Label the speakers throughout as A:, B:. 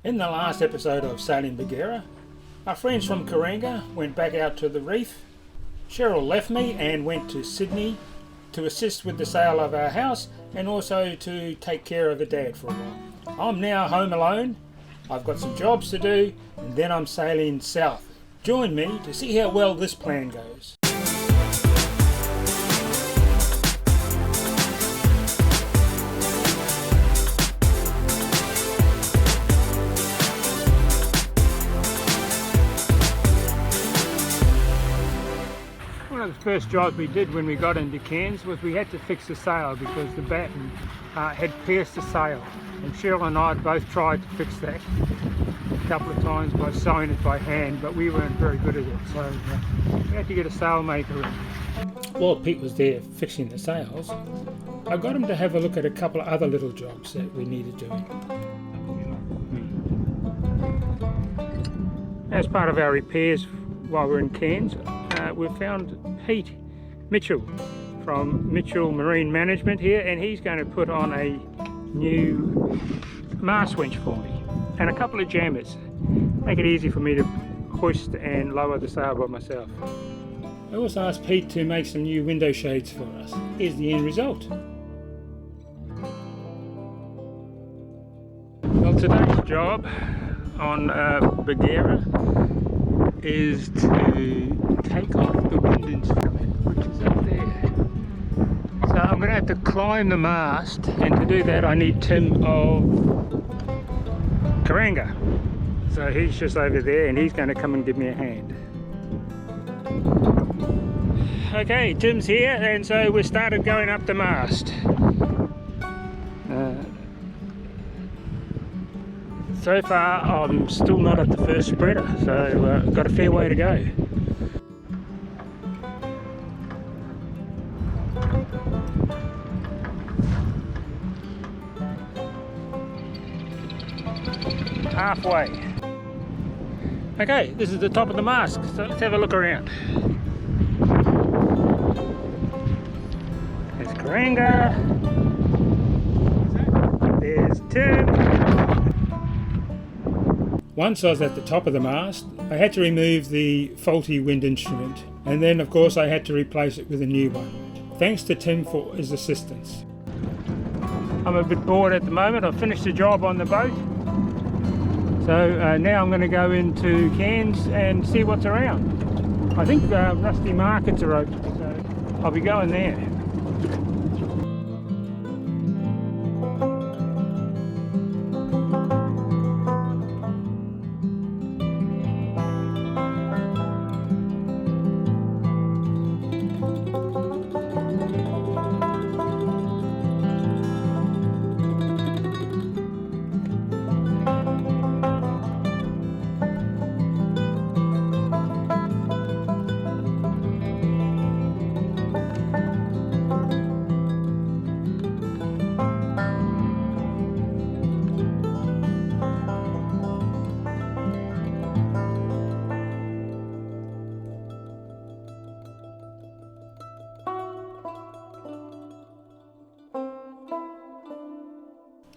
A: In the last episode of Sailing Bagheera, our friends from Karanga went back out to the reef. Sheryl left me and went to Sydney to assist with the sale of our house and also to take care of her dad for a while. I'm now home alone. I've got some jobs to do and then I'm sailing south. Join me to see how well this plan goes. One of the first jobs we did when we got into Cairns was we had to fix the sail because the batten had pierced the sail, and Sheryl and I had both tried to fix that a couple of times by sewing it by hand, but we weren't very good at it, so we had to get a sail maker in. While Pete was there fixing the sails, I got him to have a look at a couple of other little jobs that we needed doing. As part of our repairs while we're in Cairns, we found Pete Mitchell from Mitchell Marine Management here, and he's going to put on a new mast winch for me and a couple of jammers, make it easy for me to hoist and lower the sail by myself. I also asked Pete to make some new window shades for us. Here's the end result. Well, today's job on Bagheera is to take off the wind instrument, which is up there. So I'm going to have to climb the mast, and to do that I need Tim of Karanga. So he's just over there and he's going to come and give me a hand. Okay, Tim's here, and so we started going up the mast. So far I'm still not at the first spreader, so I've got a fair way to go. Halfway. Okay, this is the top of the mast, so let's have a look around. There's Karanga. There's Tim. Once I was at the top of the mast, I had to remove the faulty wind instrument, and then of course I had to replace it with a new one. Thanks to Tim for his assistance. I'm a bit bored at the moment. I've finished the job on the boat, so now I'm going to go into Cairns and see what's around. I think Rusty Markets are open, so I'll be going there.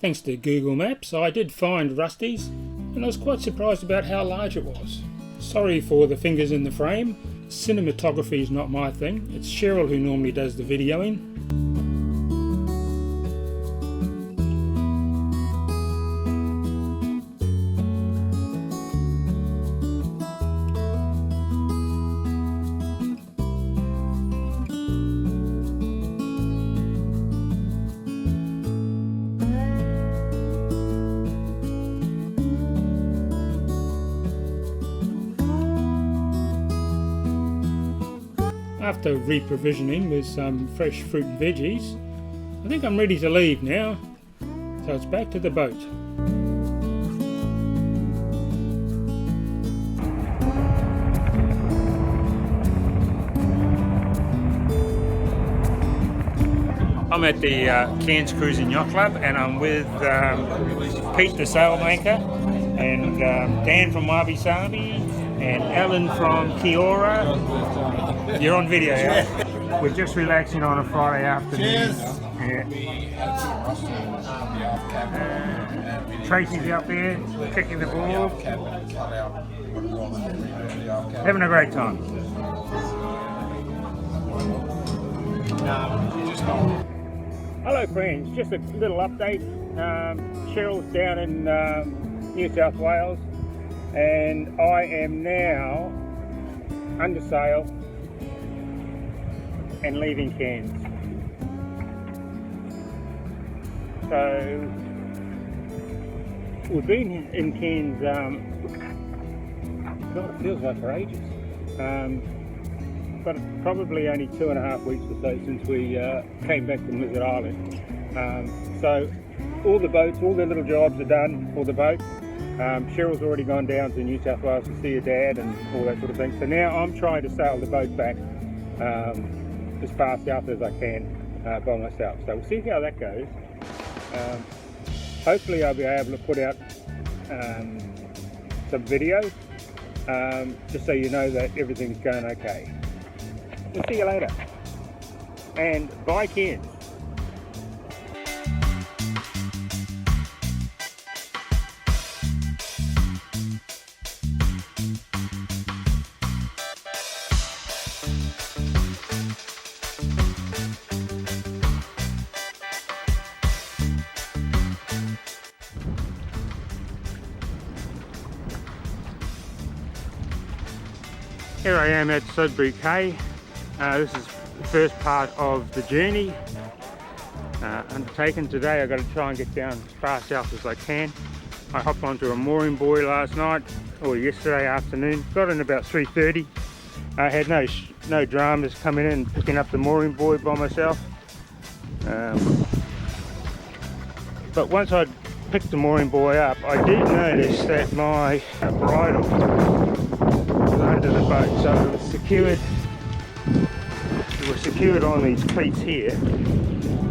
A: Thanks to Google Maps, I did find Rusty's, and I was quite surprised about how large it was. Sorry for the fingers in the frame. Cinematography is not my thing. It's Sheryl who normally does the videoing. After reprovisioning with some fresh fruit and veggies, I think I'm ready to leave now, so it's back to the boat. I'm at the Cairns Cruising Yacht Club, and I'm with Pete the sailmaker, and Dan from Wabi Sabi, and Alan from Kiora. You're on video, yeah? We're just relaxing on a Friday afternoon. Cheers. Tracy's out there checking the ball, having a great time. Hello friends, just a little update. Sheryl's down in New South Wales and I am now under sail and leaving Cairns. So we've been in Cairns, God, it feels like for ages, but probably only 2.5 weeks or so since we came back from Lizard Island. So all the boats, all their little jobs are done for the boat. Sheryl's already gone down to New South Wales to see her dad and all that sort of thing. So now I'm trying to sail the boat back as far south as I can by myself. So we'll see how that goes. Hopefully I'll be able to put out some videos just so you know that everything's going okay. We'll see you later. And bye Cairns. Here I am at Sudbury Quay. This is the first part of the journey undertaken today. I've got to try and get down as far south as I can. I hopped onto a mooring buoy last night or yesterday afternoon. Got in about 3:30. I had no dramas coming in and picking up the mooring buoy by myself. But once I'd picked the mooring buoy up, I did notice that my bridle was under the boat, so it was secured. It was secured on these cleats here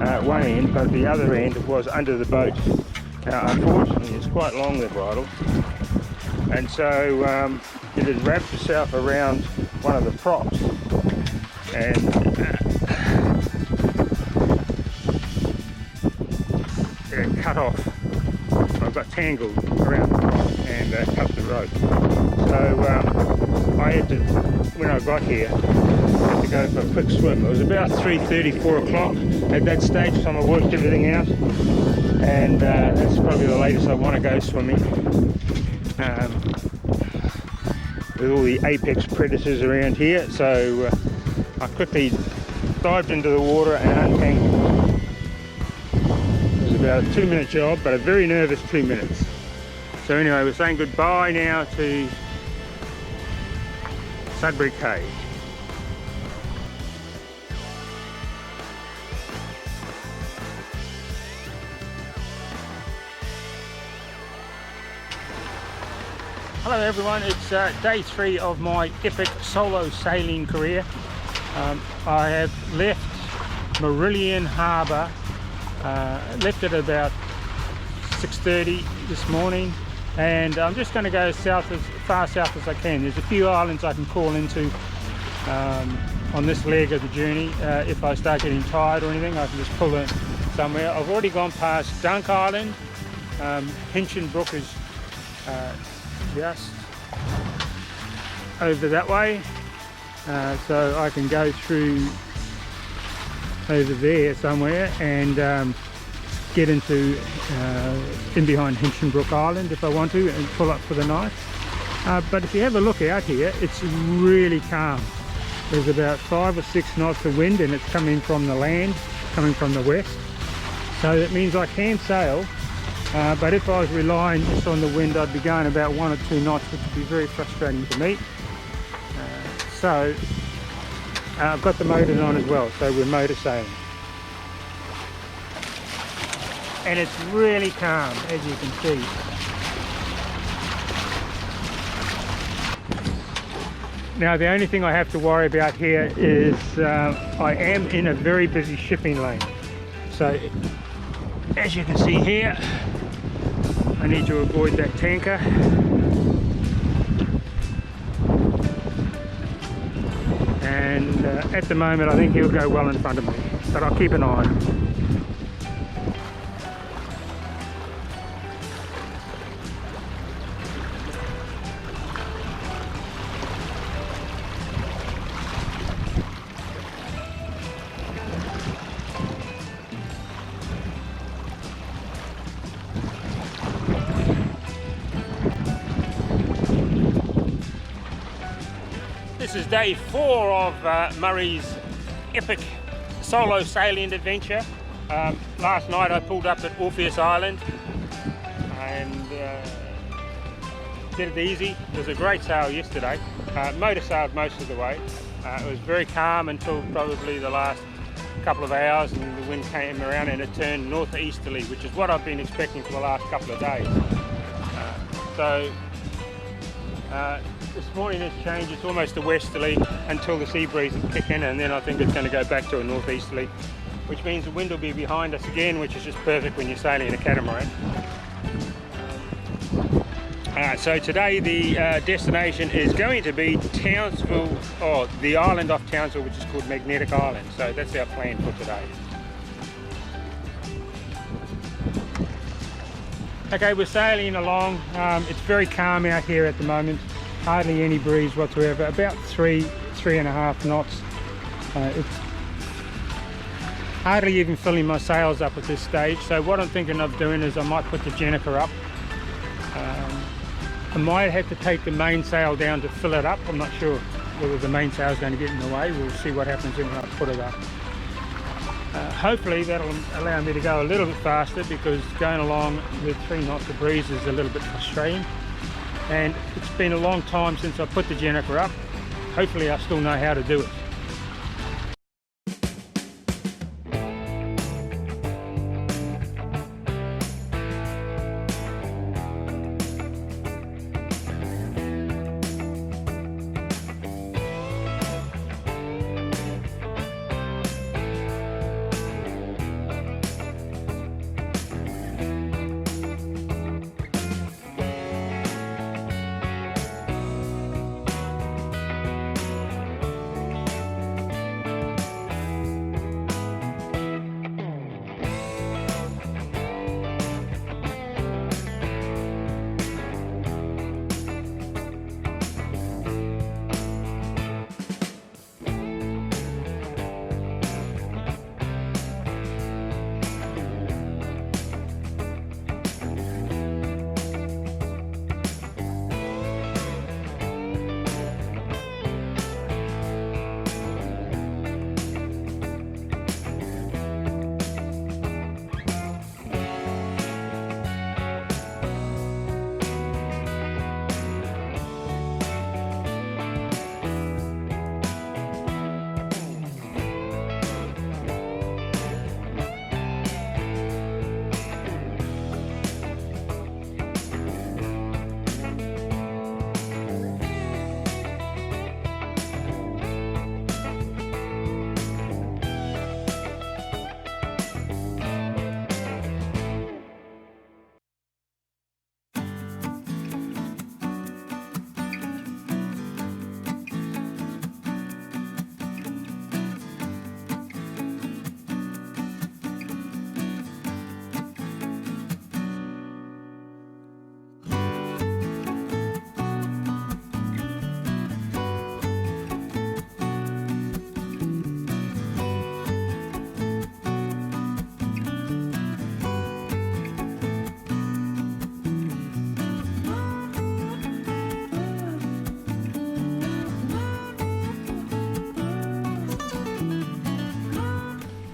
A: at one end, but the other end was under the boat. Now, unfortunately, it's quite long, the bridle, and so it had wrapped itself around one of the props, and it cut off. I got tangled around the prop and cut the rope. So I had to, when I got here, I had to go for a quick swim. It was about 3:30, 4 o'clock at that stage, so I worked everything out, and that's probably the latest I want to go swimming. With all the apex predators around here, so I quickly dived into the water and untangled. It was about a 2-minute job, but a very nervous 2 minutes. So anyway, we're saying goodbye now to Sudbury Quay. Hello everyone, it's day 3 of my epic solo sailing career. I have left Moreira Harbour, left at about 6:30 this morning, and I'm just going to go south, as far south as I can. There's a few islands I can call into on this leg of the journey. If I start getting tired or anything, I can just pull in somewhere. I've already gone past Dunk Island. Hinchinbrook is just over that way, so I can go through over there somewhere and get into in behind Hinchinbrook Island if I want to, and pull up for the night. But if you have a look out here, it's really calm. There's about 5 or 6 knots of wind, and it's coming from the land, coming from the west, so that means I can sail. But if I was relying just on the wind, I'd be going about 1 or 2 knots, which would be very frustrating for me. So I've got the motors on as well, so we're motor sailing. And it's really calm, as you can see. Now the only thing I have to worry about here is I am in a very busy shipping lane. So as you can see here, I need to avoid that tanker. And at the moment I think he'll go well in front of me, but I'll keep an eye on him. This is day 4 of Murray's epic solo sailing adventure. Last night I pulled up at Orpheus Island and did it easy. It was a great sail yesterday. Motor sailed most of the way. It was very calm until probably the last couple of hours, and the wind came around and it turned northeasterly, which is what I've been expecting for the last couple of days. This morning it's changed. It's almost a westerly until the sea breeze will kick in, and then I think it's going to go back to a northeasterly, which means the wind will be behind us again, which is just perfect when you're sailing in a catamaran. So today the destination is going to be Townsville, or the island off Townsville, which is called Magnetic Island. So that's our plan for today. Okay, we're sailing along. It's very calm out here at the moment. Hardly any breeze whatsoever. About 3.5 knots. It's hardly even filling my sails up at this stage. So what I'm thinking of doing is I might put the Jennifer up. I might have to take the mainsail down to fill it up. I'm not sure whether the mainsail is going to get in the way. We'll see what happens when I put it up. Hopefully that'll allow me to go a little bit faster, because going along with 3 knots of breeze is a little bit frustrating. And it's been a long time since I put the Jennifer up. Hopefully I still know how to do it.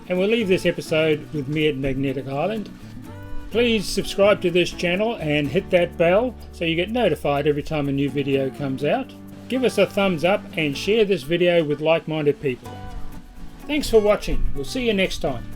A: And we'll leave this episode with me at Magnetic Island. Please subscribe to this channel and hit that bell so you get notified every time a new video comes out. Give us a thumbs up and share this video with like-minded people. Thanks for watching. We'll see you next time.